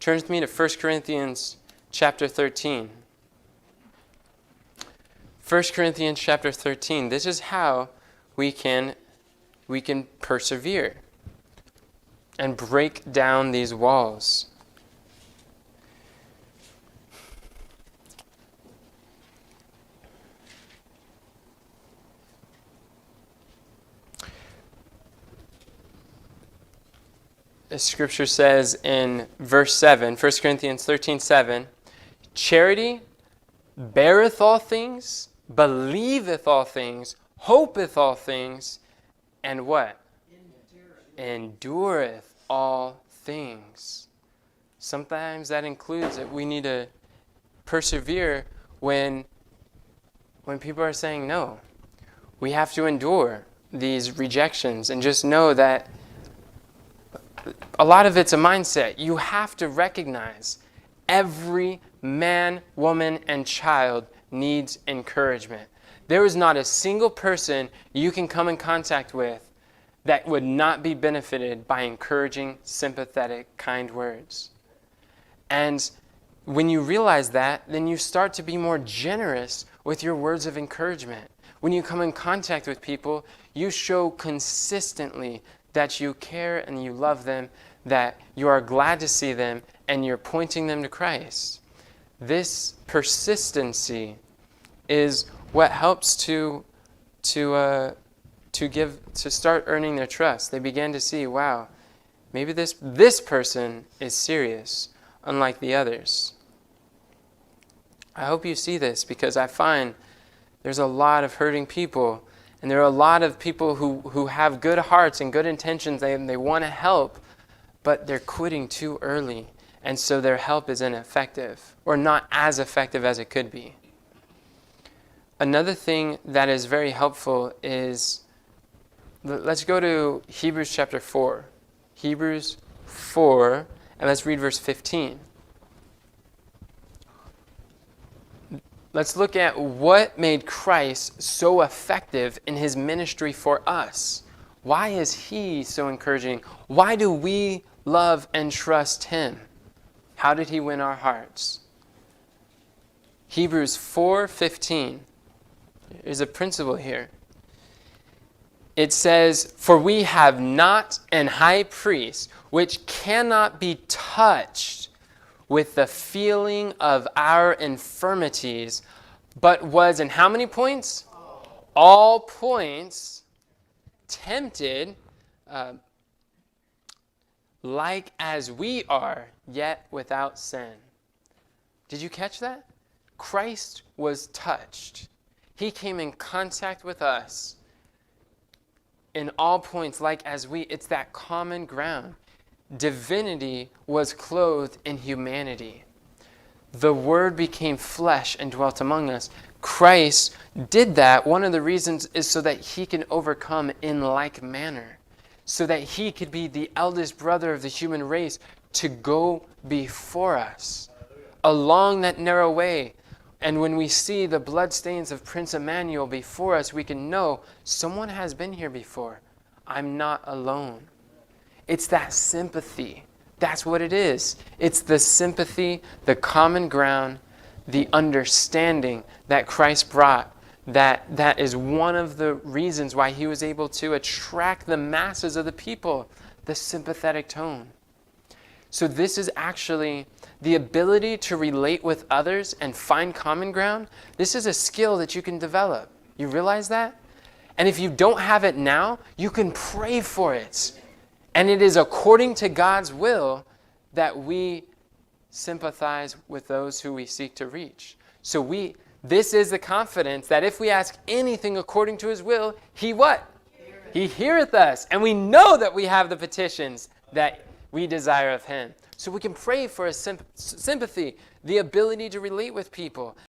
Turn with me to 1 Corinthians chapter 13. 1 Corinthians chapter 13. This is how we can persevere and break down these walls. The scripture says in verse 7, 1 Corinthians 13:7, charity beareth all things, believeth all things, hopeth all things, and what? Endureth all things. Sometimes that includes that we need to persevere when people are saying no. We have to endure these rejections and just know that a lot of it's a mindset. You have to recognize every man, woman, and child needs encouragement. There is not a single person you can come in contact with that would not be benefited by encouraging, sympathetic, kind words. And when you realize that, then you start to be more generous with your words of encouragement. When you come in contact with people, you show consistently that you care and you love them, that you are glad to see them, and you're pointing them to Christ. This persistency is what helps to start earning their trust. They begin to see, wow, maybe this person is serious, unlike the others. I hope you see this, because I find there's a lot of hurting people. And there are a lot of people who have good hearts and good intentions. They want to help, but they're quitting too early. And so their help is ineffective, or not as effective as it could be. Another thing that is very helpful is, let's go to Hebrews chapter 4. Hebrews 4, and let's read verse 15. Let's look at what made Christ so effective in his ministry for us. Why is he so encouraging? Why do we love and trust him? How did he win our hearts? Hebrews 4:15. There's a principle here. It says, "For we have not an high priest which cannot be touched with the feeling of our infirmities, but was," in how many points? All points tempted, like as we are, yet without sin. Did you catch that? Christ was touched. He came in contact with us in all points, like as we. It's that common ground. Divinity was clothed in humanity. The Word became flesh and dwelt among us. Christ did that. One of the reasons is so that he can overcome in like manner, so that he could be the eldest brother of the human race to go before us along that narrow way. And when we see the bloodstains of Prince Emmanuel before us, we can know someone has been here before. I'm not alone. It's that sympathy. That's what it is. It's the sympathy, the common ground, the understanding that Christ brought. That is one of the reasons why he was able to attract the masses of the people, the sympathetic tone. So this is actually the ability to relate with others and find common ground. This is a skill that you can develop. You realize that? And if you don't have it now, you can pray for it. And it is according to God's will that we sympathize with those who we seek to reach. So this is the confidence that if we ask anything according to his will, he what? He heareth us. And we know that we have the petitions that we desire of him. So we can pray for a sympathy, the ability to relate with people,